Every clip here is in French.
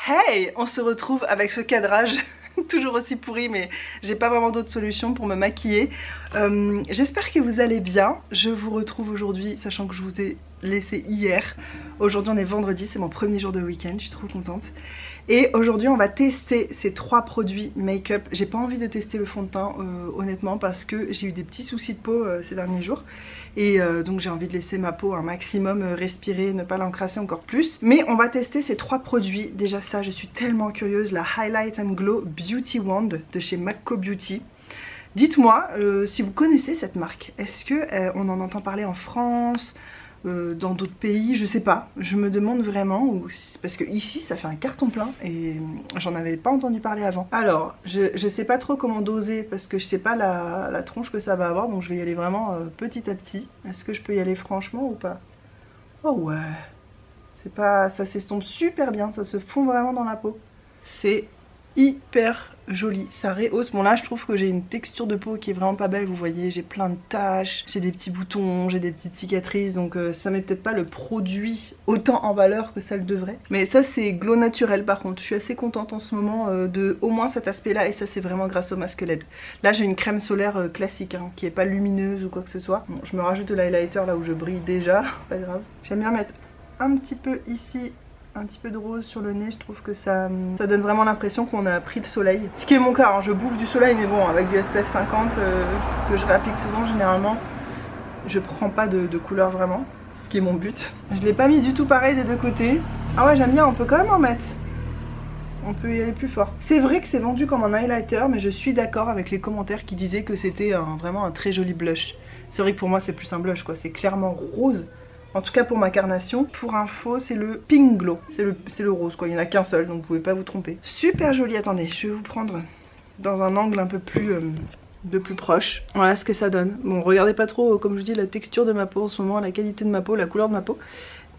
Hey, on se retrouve avec ce cadrage toujours aussi pourri, mais j'ai pas vraiment d'autre solution pour me maquiller. J'espère que vous allez bien. Je vous retrouve aujourd'hui, sachant que je vous ai laissé hier. Aujourd'hui on est vendredi, c'est mon premier jour de week-end, je suis trop contente. Et aujourd'hui on va tester ces 3 produits make-up. J'ai pas envie de tester le fond de teint honnêtement, parce que j'ai eu des petits soucis de peau ces derniers jours. Et donc j'ai envie de laisser ma peau un maximum respirer, ne pas l'encrasser encore plus. Mais on va tester ces 3 produits. Déjà ça, je suis tellement curieuse. La Highlight and Glow Beauty Wand de chez MAC Beauty. Dites-moi si vous connaissez cette marque. Est-ce que on en entend parler en France, dans d'autres pays, je sais pas. Je me demande vraiment, parce que ici ça fait un carton plein et j'en avais pas entendu parler avant. Alors, je sais pas trop comment doser parce que je sais pas la tronche que ça va avoir, donc je vais y aller vraiment petit à petit. Est-ce que je peux y aller franchement ou pas? Oh ouais, c'est pas, ça s'estompe super bien, ça se fond vraiment dans la peau. C'est hyper joli, ça rehausse. Bon là je trouve que j'ai une texture de peau qui est vraiment pas belle, vous voyez, j'ai plein de taches, j'ai des petits boutons, j'ai des petites cicatrices, donc ça met peut-être pas le produit autant en valeur que ça le devrait. Mais ça c'est glow naturel par contre, je suis assez contente en ce moment de au moins cet aspect là, et ça c'est vraiment grâce au masque LED. Là j'ai une crème solaire classique hein, qui est pas lumineuse ou quoi que ce soit. Bon, je me rajoute de l'highlighter là où je brille déjà, pas grave. J'aime bien mettre un petit peu ici, un petit peu de rose sur le nez, je trouve que ça donne vraiment l'impression qu'on a pris le soleil. Ce qui est mon cas, hein, je bouffe du soleil, mais bon, avec du SPF 50 que je réapplique souvent, généralement, je prends pas de couleur vraiment, ce qui est mon but. Je l'ai pas mis du tout pareil des deux côtés. Ah ouais, j'aime bien, on peut quand même en mettre. On peut y aller plus fort. C'est vrai que c'est vendu comme un highlighter, mais je suis d'accord avec les commentaires qui disaient que c'était vraiment un très joli blush. C'est vrai que pour moi c'est plus un blush quoi, c'est clairement rose. En tout cas pour ma carnation, pour info c'est le Pink Glow, c'est le rose quoi, il n'y en a qu'un seul donc vous pouvez pas vous tromper. Super joli, attendez, je vais vous prendre dans un angle un peu plus de plus proche. Voilà ce que ça donne. Bon regardez pas trop comme je vous dis la texture de ma peau en ce moment, la qualité de ma peau, la couleur de ma peau.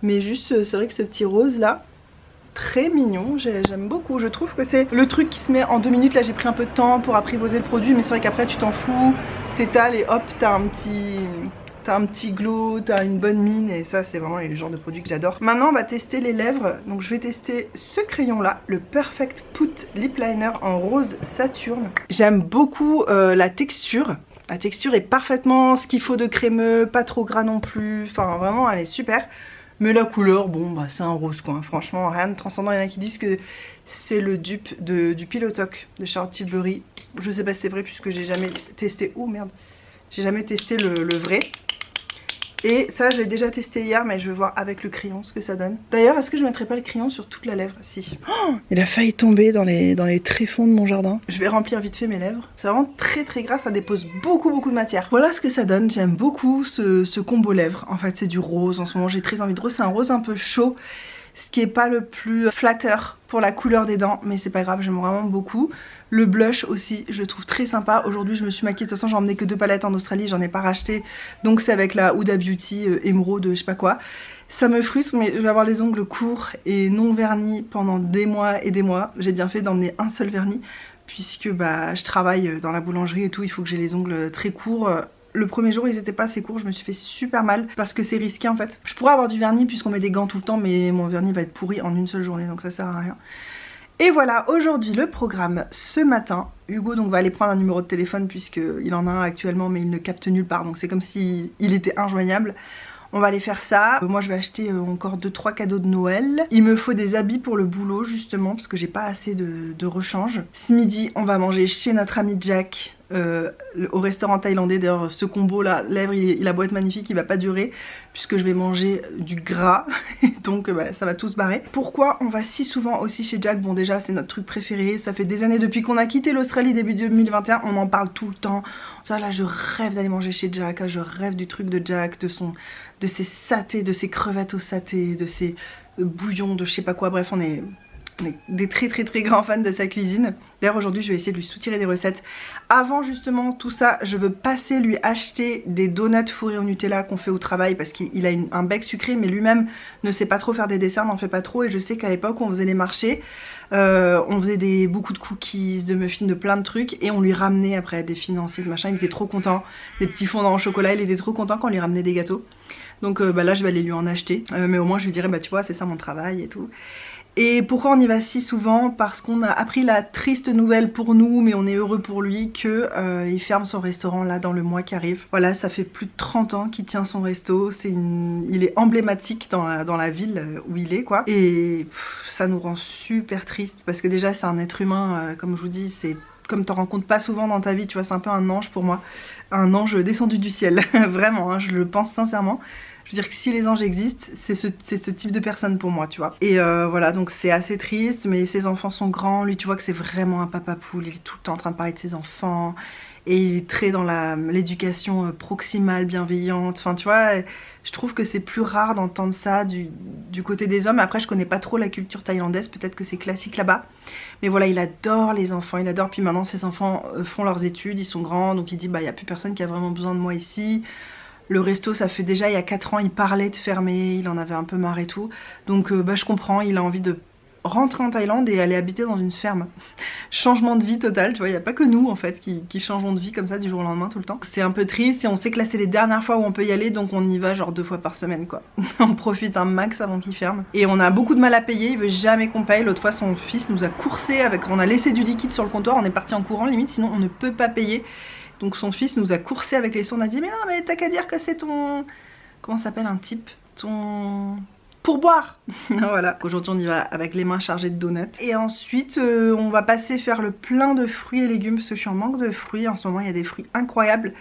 Mais juste c'est vrai que ce petit rose là, très mignon, j'aime beaucoup. Je trouve que c'est le truc qui se met en 2 minutes. Là j'ai pris un peu de temps pour apprivoiser le produit, mais c'est vrai qu'après tu t'en fous, t'étales et hop t'as un petit glow, t'as une bonne mine, et ça c'est vraiment le genre de produit que j'adore. Maintenant on va tester les lèvres, donc je vais tester ce crayon là, le Perfect Put Lip Liner en rose Saturne. J'aime beaucoup la texture est parfaitement ce qu'il faut de crémeux, pas trop gras non plus, enfin vraiment elle est super. Mais la couleur, bon bah c'est un rose quoi, franchement rien de transcendant. Il y en a qui disent que c'est le dupe du Pillow Talk de Charlotte Tilbury. Je sais pas si c'est vrai puisque j'ai jamais testé, oh merde, j'ai jamais testé le vrai. Et ça je l'ai déjà testé hier, mais je vais voir avec le crayon ce que ça donne. D'ailleurs est-ce que je mettrai pas le crayon sur toute la lèvre? Si. Oh, il a failli tomber dans les tréfonds de mon jardin. Je vais remplir vite fait mes lèvres. C'est vraiment très gras, ça dépose beaucoup de matière. Voilà ce que ça donne, j'aime beaucoup ce combo lèvres. En fait c'est du rose, en ce moment j'ai très envie de rose, c'est un rose un peu chaud. Ce qui est pas le plus flatteur pour la couleur des dents, mais c'est pas grave, j'aime vraiment beaucoup. Le blush aussi, je le trouve très sympa. Aujourd'hui je me suis maquillée, de toute façon j'ai emmené que 2 palettes en Australie, j'en ai pas racheté. Donc c'est avec la Huda Beauty émeraude, je sais pas quoi. Ça me frustre, mais je vais avoir les ongles courts et non vernis pendant des mois et des mois. J'ai bien fait d'emmener un seul vernis, puisque bah je travaille dans la boulangerie et tout, il faut que j'ai les ongles très courts. Le premier jour ils étaient pas assez courts, je me suis fait super mal parce que c'est risqué en fait. Je pourrais avoir du vernis puisqu'on met des gants tout le temps, mais mon vernis va être pourri en une seule journée, donc ça sert à rien. Et voilà, aujourd'hui le programme ce matin. Hugo donc va aller prendre un numéro de téléphone puisqu'il en a un actuellement mais il ne capte nulle part, donc c'est comme s'il était injoignable. On va aller faire ça. Moi je vais acheter encore 2-3 cadeaux de Noël. Il me faut des habits pour le boulot justement parce que j'ai pas assez de rechange. Ce midi on va manger chez notre ami Jack au restaurant thaïlandais. D'ailleurs ce combo là, lèvres, il a beau être magnifique, il va pas durer puisque je vais manger du gras. Donc bah, ça va tout se barrer. Pourquoi on va si souvent aussi chez Jack? Bon déjà c'est notre truc préféré, ça fait des années depuis qu'on a quitté l'Australie début 2021, on en parle tout le temps. Ça là je rêve d'aller manger chez Jack, je rêve du truc de Jack, de ses satés, de ses crevettes au saté, de ses bouillons, de je sais pas quoi, bref on est des très grands fans de sa cuisine. D'ailleurs aujourd'hui je vais essayer de lui soutirer des recettes. Avant justement tout ça, je veux passer lui acheter des donuts fourrés au Nutella qu'on fait au travail parce qu'il a un bec sucré, mais lui-même ne sait pas trop faire des desserts, n'en fait pas trop. Et je sais qu'à l'époque on faisait les marchés, on faisait beaucoup de cookies, de muffins, de plein de trucs, et on lui ramenait après des financiers, de machin. Il était trop content, des petits fondants au chocolat, il était trop content quand on lui ramenait des gâteaux. Donc bah là je vais aller lui en acheter, mais au moins je lui dirai bah tu vois c'est ça mon travail et tout. Et pourquoi on y va si souvent? Parce qu'on a appris la triste nouvelle pour nous, mais on est heureux pour lui, que il ferme son restaurant là dans le mois qui arrive. Voilà, ça fait plus de 30 ans qu'il tient son resto, il est emblématique dans la ville où il est quoi. Et ça nous rend super triste parce que déjà c'est un être humain, comme je vous dis, c'est comme t'en rencontres pas souvent dans ta vie, tu vois, c'est un peu un ange pour moi. Un ange descendu du ciel, vraiment, hein, je le pense sincèrement. Je veux dire que si les anges existent, c'est ce type de personne pour moi, tu vois. Et voilà, donc c'est assez triste, mais ses enfants sont grands. Lui, tu vois que c'est vraiment un papa poule. Il est tout le temps en train de parler de ses enfants. Et il est très dans l'éducation proximale, bienveillante. Enfin, tu vois, je trouve que c'est plus rare d'entendre ça du côté des hommes. Après, je connais pas trop la culture thaïlandaise. Peut-être que c'est classique là-bas. Mais voilà, il adore les enfants. Il adore. Puis maintenant, ses enfants font leurs études. Ils sont grands. Donc il dit, bah, il n'y a plus personne qui a vraiment besoin de moi ici. Le resto, ça fait déjà il y a 4 ans, il parlait de fermer, il en avait un peu marre et tout. Donc bah, je comprends, il a envie de rentrer en Thaïlande et aller habiter dans une ferme. Changement de vie total, tu vois, il n'y a pas que nous en fait qui changeons de vie comme ça du jour au lendemain tout le temps. C'est un peu triste et on sait que là c'est les dernières fois où on peut y aller, donc on y va genre 2 fois par semaine quoi. On profite un max avant qu'il ferme. Et on a beaucoup de mal à payer, il veut jamais qu'on paye. L'autre fois son fils nous a coursé on a laissé du liquide sur le comptoir, on est parti en courant limite, sinon on ne peut pas payer. Donc son fils nous a coursé avec les sons, on a dit mais non mais t'as qu'à dire que c'est ton... Comment ça s'appelle un type? Ton... pourboire. Voilà, aujourd'hui on y va avec les mains chargées de donuts. Et ensuite on va passer faire le plein de fruits et légumes parce que je suis en manque de fruits. En ce moment il y a des fruits incroyables.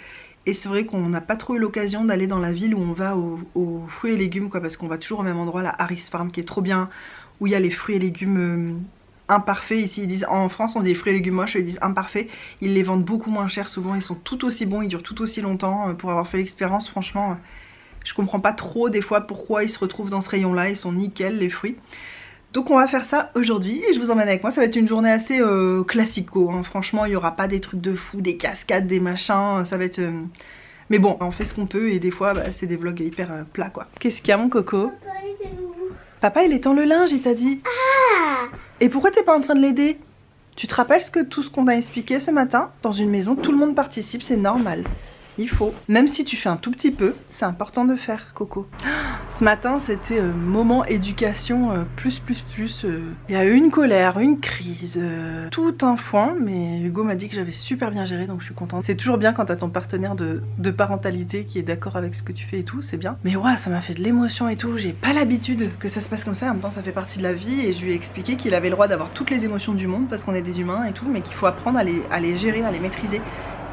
Et c'est vrai qu'on n'a pas trop eu l'occasion d'aller dans la ville où on va aux fruits et légumes quoi, parce qu'on va toujours au même endroit, la Harris Farm qui est trop bien, où il y a les fruits et légumes... imparfaits. Ici ils disent, en France on dit des fruits et légumes moches, ils disent imparfaits. Ils les vendent beaucoup moins cher souvent, ils sont tout aussi bons, ils durent tout aussi longtemps. Pour avoir fait l'expérience, franchement je comprends pas trop des fois pourquoi ils se retrouvent dans ce rayon là, ils sont nickel les fruits. Donc on va faire ça aujourd'hui et je vous emmène avec moi. Ça va être une journée assez classico hein. Franchement il n'y aura pas des trucs de fou, des cascades, des machins, ça va être... Mais bon, on fait ce qu'on peut et des fois bah, c'est des vlogs hyper plats quoi. Qu'est-ce qu'il y a mon coco? Papa il étend le linge, il t'a dit. Ah! Et pourquoi t'es pas en train de l'aider? Tu te rappelles tout ce qu'on a expliqué ce matin? Dans une maison, tout le monde participe, c'est normal. Il faut. Même si tu fais un tout petit peu, c'est important de faire, Coco. Ce matin, c'était moment éducation plus. Il y a eu une colère, une crise, tout un foin, mais Hugo m'a dit que j'avais super bien géré, donc je suis contente. C'est toujours bien quand t'as ton partenaire de parentalité qui est d'accord avec ce que tu fais et tout, c'est bien. Mais ouais, ça m'a fait de l'émotion et tout, j'ai pas l'habitude que ça se passe comme ça, en même temps ça fait partie de la vie et je lui ai expliqué qu'il avait le droit d'avoir toutes les émotions du monde parce qu'on est des humains et tout, mais qu'il faut apprendre à les gérer, à les maîtriser.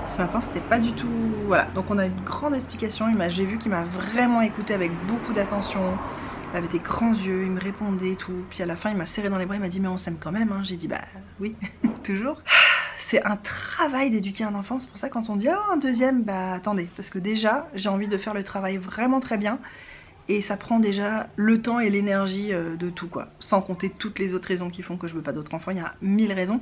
Ce matin c'était pas du tout... Voilà, donc on a une grande explication, j'ai vu qu'il m'a vraiment écouté avec beaucoup d'attention. Il avait des grands yeux, il me répondait et tout. Puis à la fin il m'a serré dans les bras, il m'a dit mais on s'aime quand même hein. J'ai dit bah oui, toujours. C'est un travail d'éduquer un enfant, c'est pour ça quand on dit oh un deuxième, bah attendez. Parce que déjà j'ai envie de faire le travail vraiment très bien. Et ça prend déjà le temps et l'énergie de tout quoi. Sans compter toutes les autres raisons qui font que je veux pas d'autres enfants, il y a 1000 raisons.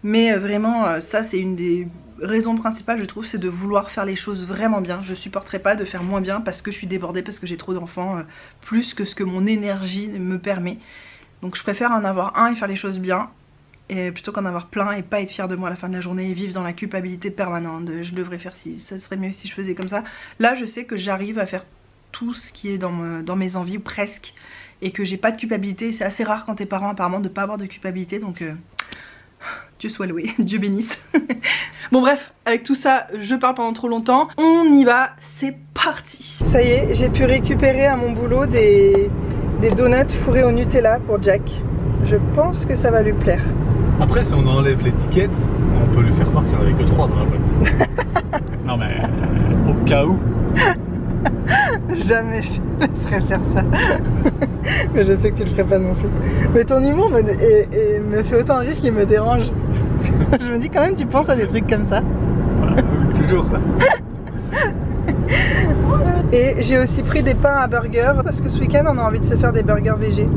Mais vraiment ça c'est une des raisons principales je trouve, c'est de vouloir faire les choses vraiment bien. Je supporterai pas de faire moins bien parce que je suis débordée, parce que j'ai trop d'enfants, plus que ce que mon énergie me permet. Donc je préfère en avoir un et faire les choses bien, et plutôt qu'en avoir plein et pas être fière de moi à la fin de la journée et vivre dans la culpabilité permanente de je devrais faire ci, ça serait mieux si je faisais comme ça. Là je sais que j'arrive à faire tout ce qui est dans mes envies, presque, et que j'ai pas de culpabilité. C'est assez rare quand t'es parent apparemment de pas avoir de culpabilité, donc... Dieu soit loué, Dieu bénisse. Bon bref, avec tout ça, je parle pendant trop longtemps. On y va, c'est parti. Ça y est, j'ai pu récupérer à mon boulot des donuts fourrés au Nutella pour Jack. Je pense que ça va lui plaire. Après, si on enlève l'étiquette, on peut lui faire croire qu'il n'y en avait que 3 dans la boîte. Non mais, au cas où. Jamais je te laisserais faire ça. Mais je sais que tu le ferais pas non plus. Mais ton humour me fait autant rire qu'il me dérange. Je me dis quand même tu penses à des trucs comme ça. Voilà, toujours. Et j'ai aussi pris des pains à burger parce que ce week-end on a envie de se faire des burgers végés.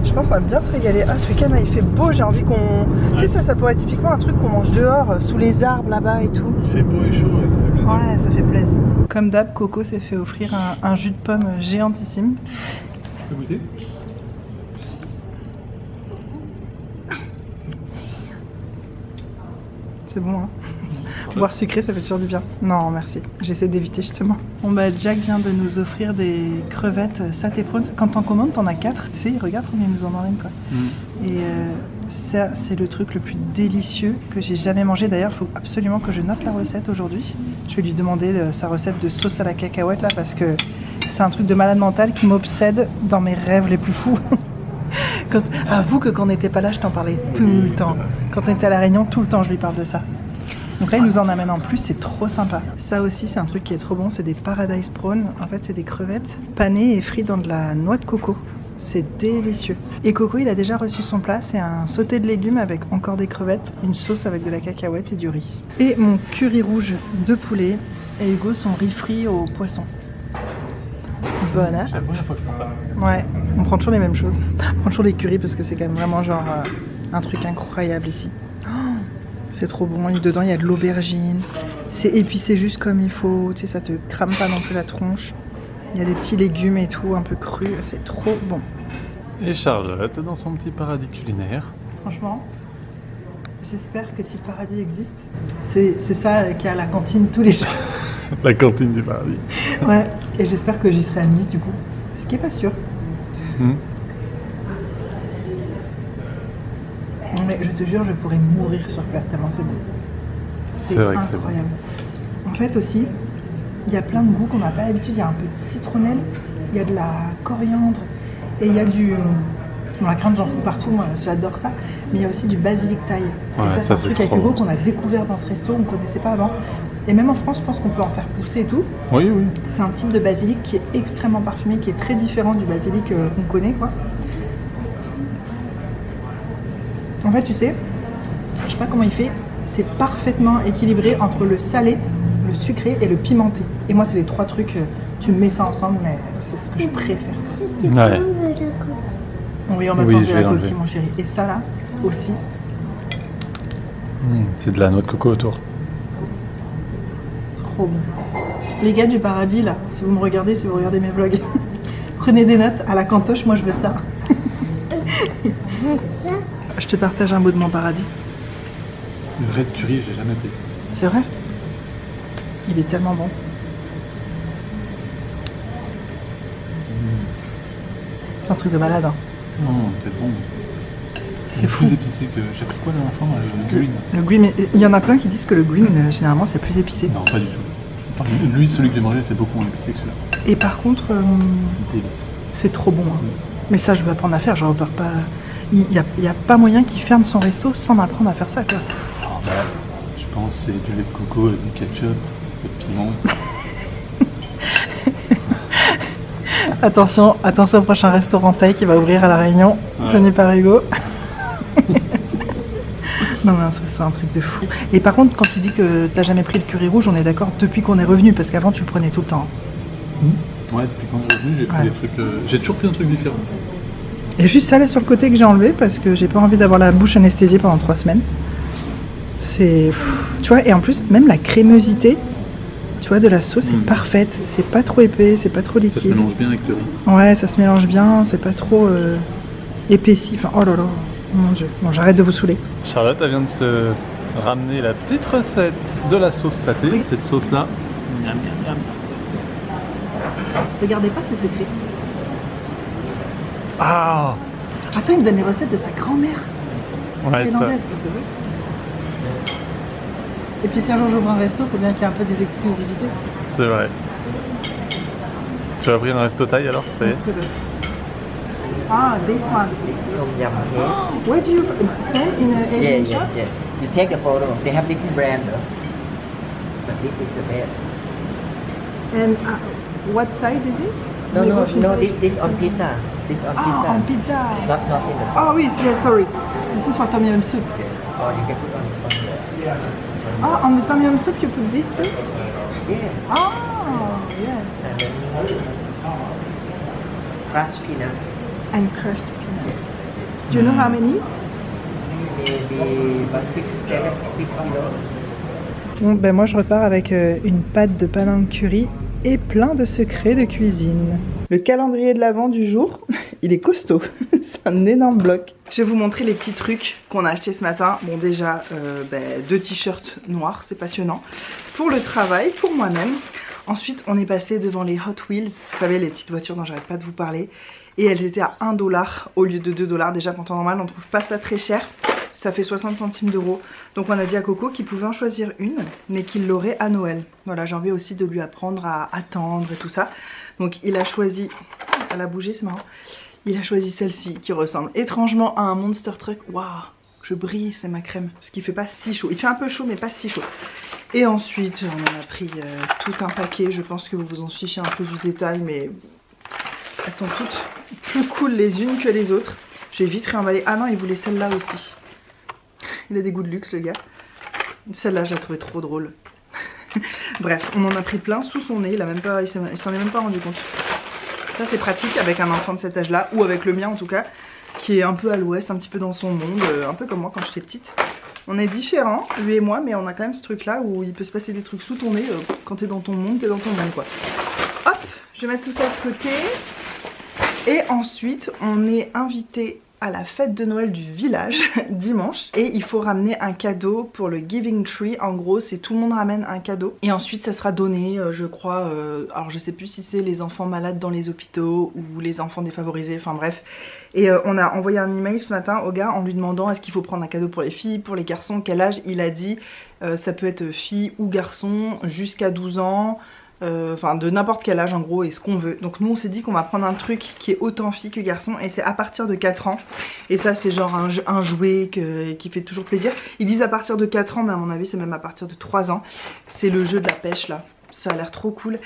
Je pense qu'on va bien se régaler. Ah, ce week-end il fait beau, j'ai envie qu'on... Ouais. Tu sais ça pourrait être typiquement un truc qu'on mange dehors, sous les arbres là-bas et tout. Il fait beau et chaud et ça fait plaisir. Ouais, ça fait plaisir. Comme d'hab, Coco s'est fait offrir un jus de pomme géantissime. Tu peux goûter? C'est bon, hein. Boire sucré, ça fait toujours du bien. Non, merci. J'essaie d'éviter justement. Bon bah Jack vient de nous offrir des crevettes saté prawns. Quand t'en commandes, t'en as 4, tu sais, regarde combien il nous en emmène quoi. Et ça, c'est le truc le plus délicieux que j'ai jamais mangé. D'ailleurs, il faut absolument que je note la recette aujourd'hui. Je vais lui demander sa recette de sauce à la cacahuète là parce que c'est un truc de malade mental qui m'obsède dans mes rêves les plus fous. Avoue que quand on n'était pas là, je t'en parlais tout le temps. Quand on était à La Réunion, tout le temps, je lui parle de ça. Donc là, il nous en amène en plus, c'est trop sympa. Ça aussi, c'est un truc qui est trop bon, c'est des paradise prawns. En fait, c'est des crevettes panées et frites dans de la noix de coco. C'est délicieux. Et Coco, il a déjà reçu son plat, c'est un sauté de légumes avec encore des crevettes, une sauce avec de la cacahuète et du riz. Et mon curry rouge de poulet et Hugo son riz frit au poisson. Bonne, hein? C'est la première fois que je pense ça. Ouais, on prend toujours les mêmes choses. On prend toujours les currys parce que c'est quand même vraiment genre un truc incroyable ici. Oh, c'est trop bon. Et dedans, il y a de l'aubergine. C'est épicé juste comme il faut. Tu sais, ça te crame pas non plus la tronche. Il y a des petits légumes et tout, un peu crus. C'est trop bon. Et Charlotte dans son petit paradis culinaire. Franchement, j'espère que si le paradis existe, c'est ça qu'il y a à la cantine tous les jours. La cantine du paradis. Ouais, et j'espère que j'y serai admise du coup. Ce qui est pas sûr. Mais je te jure, je pourrais mourir sur place tellement c'est bon. C'est vrai que incroyable. En fait aussi, il y a plein de goûts qu'on n'a pas l'habitude. Il y a un peu de citronnelle, il y a de la coriandre et il y a du... Bon, la crème, j'en fous partout, moi j'adore ça. Mais il y a aussi du basilic thaï. Ouais, et ça, c'est un truc avec Hugo bon. qu'on a découvert dans ce resto, on ne connaissait pas avant. Et même en France, je pense qu'on peut en faire pousser et tout. Oui, oui. C'est un type de basilic qui est extrêmement parfumé, qui est très différent du basilic qu'on connaît, quoi. En fait, tu sais, je sais pas comment il fait, c'est parfaitement équilibré entre le salé, le sucré et le pimenté. Et moi, c'est les trois trucs, tu mets ça ensemble, mais c'est ce que je préfère. Ouais. Oui, on m'attend de la coquille, mon chéri. Et ça, là, aussi. C'est de la noix de coco autour. Trop bon. Les gars du paradis, là, si vous me regardez, si vous regardez mes vlogs, prenez des notes à la cantoche, moi je veux ça. Je te partage un bout de mon paradis. Le vrai curry, j'ai jamais pris. C'est vrai? Il est tellement bon. C'est un truc de malade, hein. Non, c'est bon. C'est fou. Plus épicé que... J'ai pris quoi la dernière fois, le green? Le green, mais il y en a plein qui disent que le green, généralement, c'est plus épicé. Non, pas du tout. Enfin, lui, celui que j'ai mangé était beaucoup moins épicé que celui-là. Et par contre, C'est délice. c'est trop bon. Hein. Mais ça, je vais apprendre à faire. Je repars pas. Il y a pas moyen qu'il ferme son resto sans m'apprendre à faire ça, quoi. Oh, bah, je pense que c'est du lait de coco avec du ketchup, un peu de piment. Attention au prochain restaurant thaï qui va ouvrir à La Réunion, tenu par Hugo. Non mais c'est un truc de fou. Et par contre, quand tu dis que t'as jamais pris de curry rouge, on est d'accord depuis qu'on est revenu, parce qu'avant tu le prenais tout le temps. Ouais, depuis quand je suis revenu, j'ai pris des trucs... j'ai toujours pris un truc différent. Et juste ça là sur le côté que j'ai enlevé, parce que j'ai pas envie d'avoir la bouche anesthésiée pendant 3 semaines. C'est... Tu vois, et en plus, même la crémosité, tu vois, de la sauce est parfaite. C'est pas trop épais, c'est pas trop liquide. Ça se mélange bien avec le riz. Ouais, ça se mélange bien, c'est pas trop épaissi. Enfin, oh là là, mon Dieu. Bon, j'arrête de vous saouler. Charlotte, elle vient de se ramener la petite recette de la sauce saté. Oui. Cette sauce-là. Miam, miam, miam. Regardez pas, c'est secret. Ah! Attends, il me donne les recettes de sa grand-mère Ouais, ça. thaïlandaise. C'est vrai. Et puis si un jour j'ouvre un resto, il faut bien qu'il y ait un peu des exclusivités. C'est vrai. Tu vas ouvrir un resto thaï alors? Ça y est? Ah, this one. Tom yum paste. Where do you sell in Asian shops? Yeah. You take the photo. They have different brand, but this is the best. And what size is it? No. This on pizza. This on pizza. Ah, on pizza. Not in the. Ah oui, yeah, sorry. This is for tom yum soup. Or you can put on the. Ah, on the tom yum soup you put this too? Yeah. Ah, yeah. And then crushed peanut. And crushed peanuts. Do you know how many? Maybe about 6 kilos. Bon, ben moi je repars avec une pâte de panang curry et plein de secrets de cuisine. Le calendrier de l'Avent du jour, il est costaud. C'est un énorme bloc. Je vais vous montrer les petits trucs qu'on a achetés ce matin. Bon déjà, 2 t-shirts noirs, c'est passionnant. Pour le travail, pour moi-même. Ensuite, on est passé devant les Hot Wheels. Vous savez, les petites voitures dont j'arrête pas de vous parler. Et elles étaient à 1 $ au lieu de 2 $. Déjà, en temps normal, on trouve pas ça très cher. Ça fait 60 centimes d'euros. Donc on a dit à Coco qu'il pouvait en choisir une, mais qu'il l'aurait à Noël. Voilà, j'ai envie aussi de lui apprendre à attendre et tout ça. Donc il a choisi, elle a bougé, c'est marrant. Il a choisi celle-ci qui ressemble étrangement à un Monster Truck. Waouh, je brille, c'est ma crème. Parce qu'il fait pas si chaud. Il fait un peu chaud, mais pas si chaud. Et ensuite, on en a pris tout un paquet. Je pense que vous vous en fichez un peu du détail, mais elles sont toutes plus cool les unes que les autres. Je vais vite réemballer. Ah non, il voulait celle-là aussi. Il a des goûts de luxe, le gars. Celle-là, je la trouvais trop drôle. Bref, on en a pris plein sous son nez. Il s'en est même pas rendu compte. Ça, c'est pratique avec un enfant de cet âge-là, ou avec le mien en tout cas, qui est un peu à l'ouest, un petit peu dans son monde, un peu comme moi quand j'étais petite. On est différents, lui et moi, mais on a quand même ce truc-là où il peut se passer des trucs sous ton nez. Quand t'es dans ton monde, t'es dans ton monde, quoi. Hop, je vais mettre tout ça de côté. Et ensuite, on est invité à la fête de Noël du village dimanche et il faut ramener un cadeau pour le Giving Tree. En gros, c'est tout le monde ramène un cadeau et ensuite ça sera donné, je crois, alors je sais plus si c'est les enfants malades dans les hôpitaux ou les enfants défavorisés, enfin bref. Et on a envoyé un email ce matin au gars en lui demandant est-ce qu'il faut prendre un cadeau pour les filles, pour les garçons, quel âge. Il a dit ça peut être fille ou garçon jusqu'à 12 ans. Enfin de n'importe quel âge en gros et ce qu'on veut. Donc nous on s'est dit qu'on va prendre un truc qui est autant fille que garçon et c'est à partir de 4 ans. Et ça c'est genre un jouet qui fait toujours plaisir. Ils disent à partir de 4 ans mais à mon avis c'est même à partir de 3 ans. C'est le jeu de la pêche là. Ça a l'air trop cool.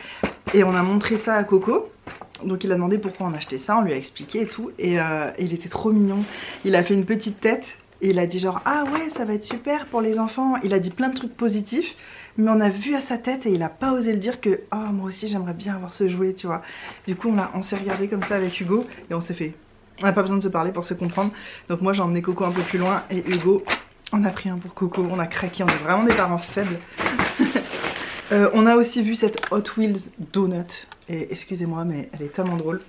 Et on a montré ça à Coco. Donc il a demandé pourquoi on achetait ça, on lui a expliqué et tout. Et il était trop mignon. Il a fait une petite tête et il a dit genre ah ouais ça va être super pour les enfants. Il a dit plein de trucs positifs. Mais on a vu à sa tête et il a pas osé le dire que oh moi aussi j'aimerais bien avoir ce jouet tu vois. Du coup on s'est regardé comme ça avec Hugo et on s'est fait. On n'a pas besoin de se parler pour se comprendre. Donc moi j'ai emmené Coco un peu plus loin et Hugo on a pris un pour Coco, on a craqué, on est vraiment des parents faibles. On a aussi vu cette Hot Wheels Donut et excusez-moi mais elle est tellement drôle.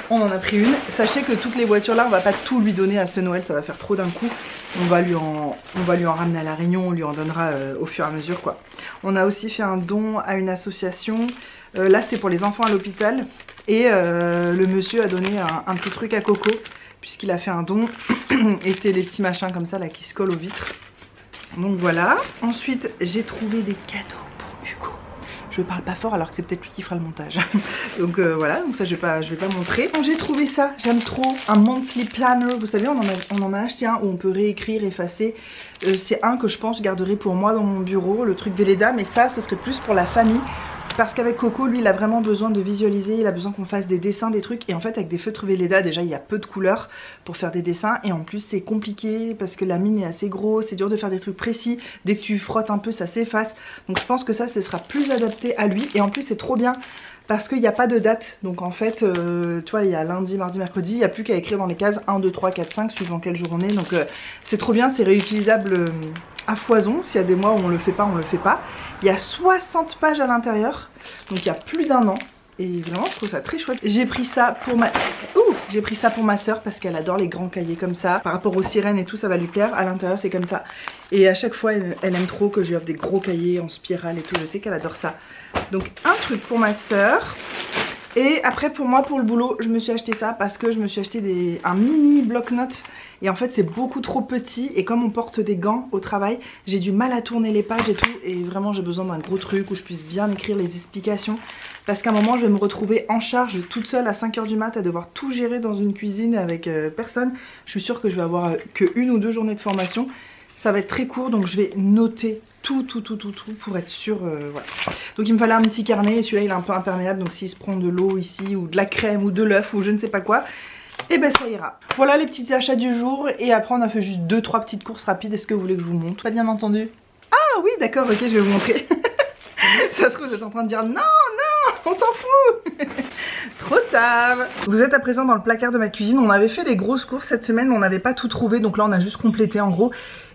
On en a pris une. Sachez que toutes les voitures là on va pas tout lui donner à ce Noël, ça va faire trop d'un coup. On va lui en ramener à La Réunion, on lui en donnera au fur et à mesure quoi. On a aussi fait un don à une association. Là c'était pour les enfants à l'hôpital. Et le monsieur a donné un petit truc à Coco puisqu'il a fait un don. Et c'est les petits machins comme ça là qui se collent aux vitres. Donc voilà. Ensuite j'ai trouvé des cadeaux pour Hugo. Je parle pas fort alors que c'est peut-être lui qui fera le montage. Donc voilà, donc ça je vais pas montrer. Donc j'ai trouvé ça, j'aime trop, un monthly planner. Vous savez on en a acheté un où on peut réécrire, effacer. C'est un que je pense je garderai pour moi dans mon bureau, le truc Velleda. Mais ça ce serait plus pour la famille. Parce qu'avec Coco, lui, il a vraiment besoin de visualiser, il a besoin qu'on fasse des dessins, des trucs. Et en fait, avec des feutres Velleda, déjà, il y a peu de couleurs pour faire des dessins. Et en plus, c'est compliqué parce que la mine est assez grosse, c'est dur de faire des trucs précis. Dès que tu frottes un peu, ça s'efface. Donc je pense que ça, ce sera plus adapté à lui. Et en plus, c'est trop bien parce qu'il n'y a pas de date. Donc en fait, tu vois, il y a lundi, mardi, mercredi. Il n'y a plus qu'à écrire dans les cases 1, 2, 3, 4, 5, suivant quel jour on est. Donc c'est trop bien, c'est réutilisable à foison. S'il y a des mois où on le fait pas, on le fait pas. Il y a 60 pages à l'intérieur, donc il y a plus d'1 an. Et vraiment je trouve ça très chouette. J'ai pris ça pour ma soeur parce qu'elle adore les grands cahiers comme ça. Par rapport aux sirènes et tout, ça va lui plaire. À l'intérieur c'est comme ça. Et à chaque fois elle aime trop que je lui offre des gros cahiers en spirale et tout. Je sais qu'elle adore ça. Donc un truc pour ma soeur. Et après pour moi, pour le boulot, je me suis acheté ça parce que je me suis acheté un mini bloc-notes. Et en fait c'est beaucoup trop petit et comme on porte des gants au travail, j'ai du mal à tourner les pages et tout. Et vraiment j'ai besoin d'un gros truc où je puisse bien écrire les explications. Parce qu'à un moment je vais me retrouver en charge toute seule à 5 h du mat à devoir tout gérer dans une cuisine avec personne. Je suis sûre que je vais avoir que 1 ou 2 journées de formation. Ça va être très court donc je vais noter tout pour être sûre, voilà. Donc il me fallait un petit carnet et celui-là il est un peu imperméable. Donc s'il se prend de l'eau ici ou de la crème ou de l'œuf ou je ne sais pas quoi, et ben ça ira. Voilà les petits achats du jour. Et après on a fait juste 2-3 petites courses rapides. Est-ce que vous voulez que je vous montre? Pas bien entendu? Ah oui d'accord, ok je vais vous montrer. Ça se trouve vous êtes en train de dire non non. On s'en fout. Trop tard. Vous êtes à présent dans le placard de ma cuisine. On avait fait les grosses courses cette semaine, mais on n'avait pas tout trouvé. Donc là, on a juste complété en gros.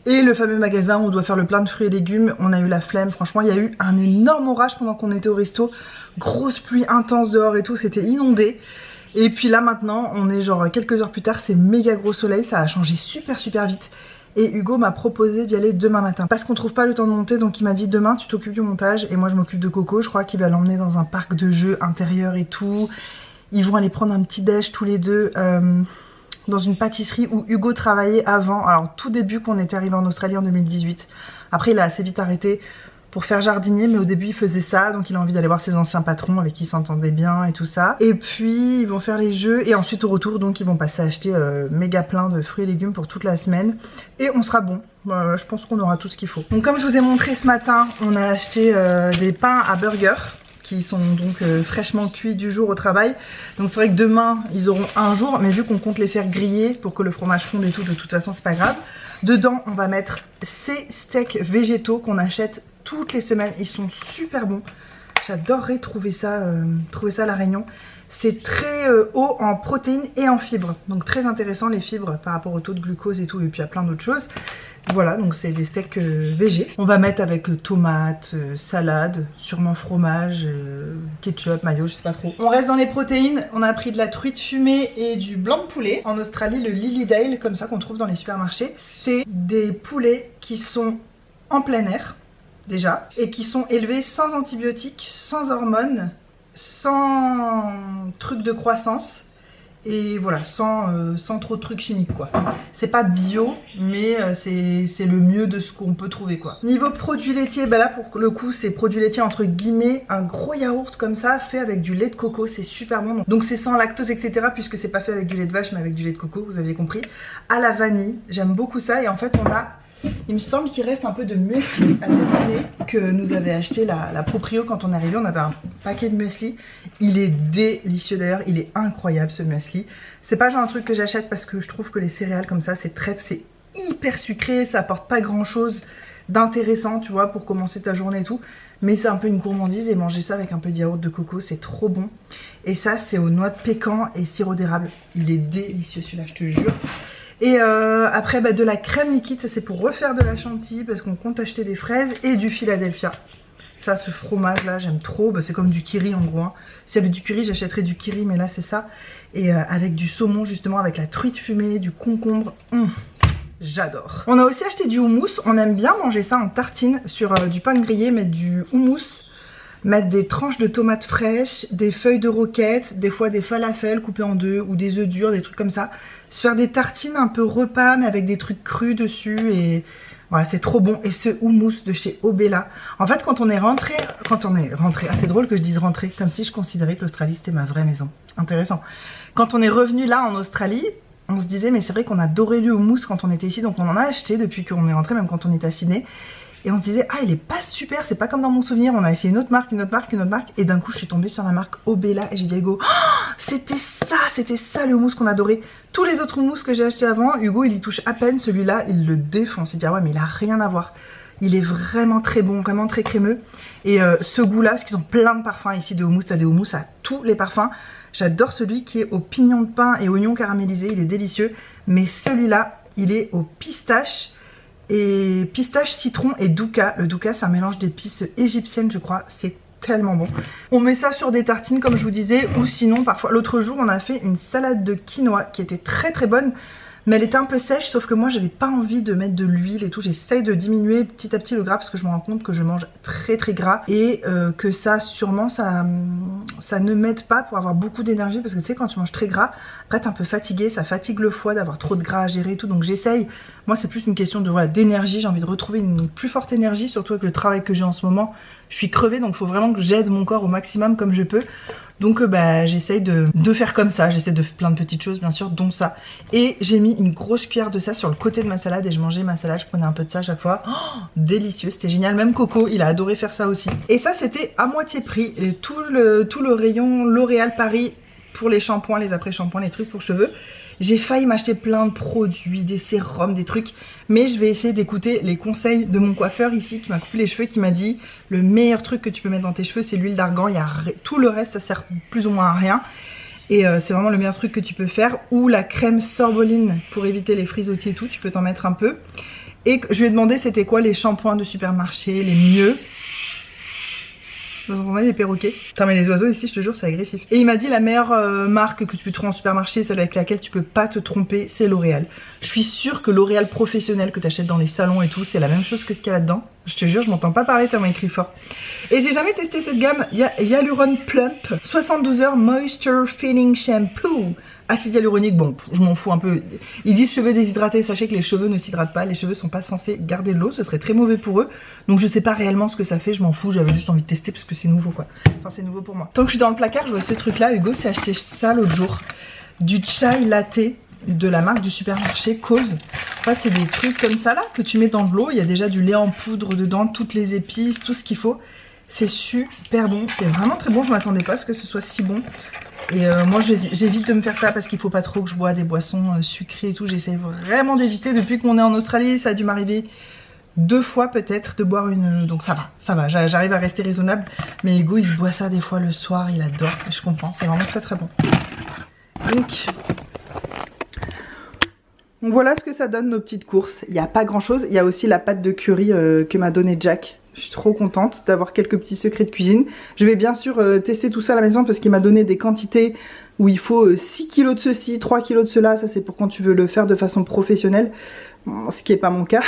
Et le fameux magasin où on doit faire le plein de fruits et légumes, on a eu la flemme. Franchement, il y a eu un énorme orage pendant qu'on était au resto. Grosse pluie intense dehors et tout, c'était inondé. Et puis là maintenant, on est genre quelques heures plus tard, c'est méga gros soleil. Ça a changé super vite. Et Hugo m'a proposé d'y aller demain matin. Parce qu'on trouve pas le temps de monter, donc il m'a dit demain tu t'occupes du montage et moi je m'occupe de Coco. Je crois qu'il va l'emmener dans un parc de jeux intérieur et tout. Ils vont aller prendre un petit déj tous les deux dans une pâtisserie où Hugo travaillait avant. Alors tout début qu'on était arrivé en Australie en 2018. Après il a assez vite arrêté pour faire jardinier, mais au début il faisait ça, donc il a envie d'aller voir ses anciens patrons avec qui il s'entendait bien et tout ça. Et puis ils vont faire les jeux et ensuite au retour donc ils vont passer à acheter méga plein de fruits et légumes pour toute la semaine et on sera bon. Je pense qu'on aura tout ce qu'il faut. Donc comme je vous ai montré ce matin, on a acheté des pains à burger qui sont donc fraîchement cuits du jour au travail. Donc c'est vrai que demain ils auront un jour, mais vu qu'on compte les faire griller pour que le fromage fonde et tout, de toute façon c'est pas grave. Dedans on va mettre ces steaks végétaux qu'on achète toutes les semaines, ils sont super bons. J'adorerais trouver ça à La Réunion. C'est très haut en protéines et en fibres, donc très intéressant les fibres par rapport au taux de glucose et tout, et puis à plein d'autres choses. Voilà, donc c'est des steaks végés. On va mettre avec tomates, salade, sûrement fromage, ketchup, mayo, je sais pas trop. On reste dans les protéines, on a pris de la truite fumée et du blanc de poulet. En Australie, le Lilydale, comme ça qu'on trouve dans les supermarchés, c'est des poulets qui sont en plein air. Déjà, et qui sont élevés sans antibiotiques, sans hormones, sans trucs de croissance, et voilà, sans trop de trucs chimiques quoi. C'est pas bio, mais c'est le mieux de ce qu'on peut trouver quoi. Niveau produits laitiers, bah là pour le coup c'est produits laitiers entre guillemets, un gros yaourt comme ça, fait avec du lait de coco, c'est super bon. Donc c'est sans lactose etc, puisque c'est pas fait avec du lait de vache mais avec du lait de coco, vous aviez compris. À la vanille, j'aime beaucoup ça, et en fait on a... Il me semble qu'il reste un peu de muesli à terminer que nous avait acheté la proprio quand on est arrivé. On avait un paquet de muesli. Il est délicieux d'ailleurs, il est incroyable ce muesli. C'est pas genre un truc que j'achète parce que je trouve que les céréales comme ça c'est hyper sucré, ça apporte pas grand chose d'intéressant tu vois pour commencer ta journée et tout. Mais c'est un peu une gourmandise et manger ça avec un peu de yaourt de coco c'est trop bon. Et ça c'est aux noix de pécan et sirop d'érable. Il est délicieux celui-là, je te jure. Et après de la crème liquide, ça c'est pour refaire de la chantilly parce qu'on compte acheter des fraises et du Philadelphia. Ça, ce fromage là j'aime trop, c'est comme du kiri en gros. S'il y avait du curry j'achèterais du kiri, mais là c'est ça. Et avec du saumon justement, avec la truite fumée, du concombre, j'adore. On a aussi acheté du houmous, on aime bien manger ça en tartine sur du pain grillé, mettre du houmous. Mettre des tranches de tomates fraîches, des feuilles de roquette, des fois des falafels coupés en deux ou des œufs durs, des trucs comme ça. Se faire des tartines un peu repas mais avec des trucs crus dessus et voilà c'est trop bon. Et ce houmous de chez Obela, en fait quand on est rentré, c'est drôle que je dise rentré, comme si je considérais que l'Australie c'était ma vraie maison. Intéressant. Quand on est revenu là en Australie, on se disait mais c'est vrai qu'on adorait le houmous quand on était ici, donc on en a acheté depuis qu'on est rentré, même quand on était à Sydney. Et on se disait, ah il est pas super, c'est pas comme dans mon souvenir. On a essayé une autre marque, et d'un coup je suis tombée sur la marque Obela et j'ai dit à Hugo, oh, c'était ça le houmous qu'on adorait. Tous les autres houmous que j'ai acheté avant, Hugo il y touche à peine, celui-là il le défonce. Il dit ah ouais mais il a rien à voir. Il est vraiment très bon, vraiment très crémeux. Et ce goût-là, parce qu'ils ont plein de parfums ici de houmous, t'as des houmous à tous les parfums. J'adore celui qui est au pignon de pain et oignon caramélisé, il est délicieux. Mais celui-là, il est au pistache. Et pistache, citron et douka. Le douka c'est un mélange d'épices égyptiennes je crois, c'est tellement bon. On met ça sur des tartines comme je vous disais, ou sinon parfois, l'autre jour on a fait une salade de quinoa qui était très bonne. Mais elle était un peu sèche, sauf que moi j'avais pas envie de mettre de l'huile et tout. J'essaye de diminuer petit à petit le gras parce que je me rends compte que je mange très gras. Et que ça sûrement ça ne m'aide pas pour avoir beaucoup d'énergie. Parce que tu sais quand tu manges très gras, après t'es un peu fatigué, ça fatigue le foie d'avoir trop de gras à gérer et tout. Donc j'essaye, moi c'est plus une question de d'énergie, j'ai envie de retrouver une plus forte énergie. Surtout avec le travail que j'ai en ce moment, je suis crevée. Donc il faut vraiment que j'aide mon corps au maximum comme je peux. Donc j'essaye de faire comme ça, j'essaie de faire plein de petites choses bien sûr, dont ça. Et j'ai mis une grosse cuillère de ça sur le côté de ma salade et je mangeais ma salade, je prenais un peu de ça à chaque fois. Oh, délicieux, c'était génial, même Coco, il a adoré faire ça aussi. Et ça c'était à moitié prix, et tout le rayon L'Oréal Paris pour les shampoings, les après-shampoings, les trucs pour cheveux. J'ai failli m'acheter plein de produits, des sérums, des trucs. Mais je vais essayer d'écouter les conseils de mon coiffeur ici qui m'a coupé les cheveux, qui m'a dit le meilleur truc que tu peux mettre dans tes cheveux c'est l'huile d'argan. Tout le reste ça sert plus ou moins à rien. Et c'est vraiment le meilleur truc que tu peux faire. Ou la crème sorboline pour éviter les frisottis et tout, tu peux t'en mettre un peu. Et je lui ai demandé c'était quoi les shampoings de supermarché les mieux. Vous entendez les perroquets? Putain mais les oiseaux ici je te jure c'est agressif. Et il m'a dit la meilleure marque que tu peux trouver en supermarché, celle avec laquelle tu peux pas te tromper, c'est L'Oréal. Je suis sûre que L'Oréal professionnel que tu achètes dans les salons et tout, c'est la même chose que ce qu'il y a là-dedans. Je te jure je m'entends pas parler tellement écrit fort. Et j'ai jamais testé cette gamme, Hyaluron Plump 72 heures Moisture Filling Shampoo. Acide hyaluronique, bon, je m'en fous un peu. Ils disent cheveux déshydratés, sachez que les cheveux ne s'hydratent pas. Les cheveux sont pas censés garder de l'eau, ce serait très mauvais pour eux. Donc je sais pas réellement ce que ça fait, je m'en fous, j'avais juste envie de tester parce que c'est nouveau quoi. Enfin c'est nouveau pour moi. Tant que je suis dans le placard, je vois ce truc là, Hugo s'est acheté ça l'autre jour. Du chai latte de la marque du supermarché Cause. En fait c'est des trucs comme ça là que tu mets dans de l'eau, il y a déjà du lait en poudre dedans, toutes les épices, tout ce qu'il faut. C'est super bon, c'est vraiment très bon, je m'attendais pas à ce que ce soit si bon. Et moi j'évite de me faire ça parce qu'il faut pas trop que je bois des boissons sucrées et tout. J'essaie vraiment d'éviter. Depuis qu'on est en Australie, ça a dû m'arriver 2 fois peut-être de boire une... Donc ça va, j'arrive à rester raisonnable. Mais Hugo il se boit ça des fois le soir, il adore. Et je comprends, c'est vraiment très très bon. Donc voilà ce que ça donne nos petites courses. Il n'y a pas grand chose. Il y a aussi la pâte de curry que m'a donné Jack. Je suis trop contente d'avoir quelques petits secrets de cuisine. Je vais bien sûr tester tout ça à la maison parce qu'il m'a donné des quantités où il faut 6 kg de ceci, 3 kg de cela. Ça c'est pour quand tu veux le faire de façon professionnelle, ce qui n'est pas mon cas.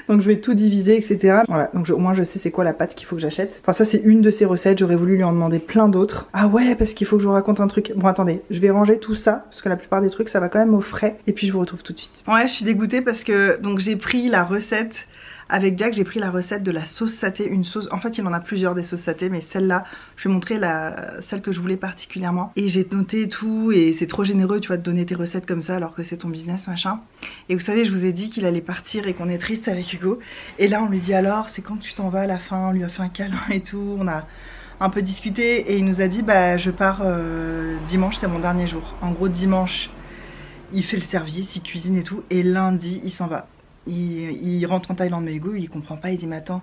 Donc je vais tout diviser, etc. Voilà, donc au moins je sais c'est quoi la pâte qu'il faut que j'achète. Enfin ça c'est une de ses recettes, j'aurais voulu lui en demander plein d'autres. Ah ouais, parce qu'il faut que je vous raconte un truc. Bon attendez, je vais ranger tout ça parce que la plupart des trucs ça va quand même au frais. Et puis je vous retrouve tout de suite. Ouais, je suis dégoûtée parce que donc j'ai pris la recette... Avec Jack, j'ai pris la recette de la sauce saté, une sauce... En fait, il en a plusieurs des sauces saté, mais celle-là, je vais montrer celle que je voulais particulièrement. Et j'ai noté tout, et c'est trop généreux, tu vois, de donner tes recettes comme ça, alors que c'est ton business, machin. Et vous savez, je vous ai dit qu'il allait partir et qu'on est triste avec Hugo. Et là, on lui dit alors, c'est quand tu t'en vas à la fin, on lui a fait un câlin et tout, on a un peu discuté, et il nous a dit, bah, je pars dimanche, c'est mon dernier jour. En gros, dimanche, il fait le service, il cuisine et tout, et lundi, il s'en va. Il rentre en Thaïlande, mais Hugo il comprend pas, il dit mais attends,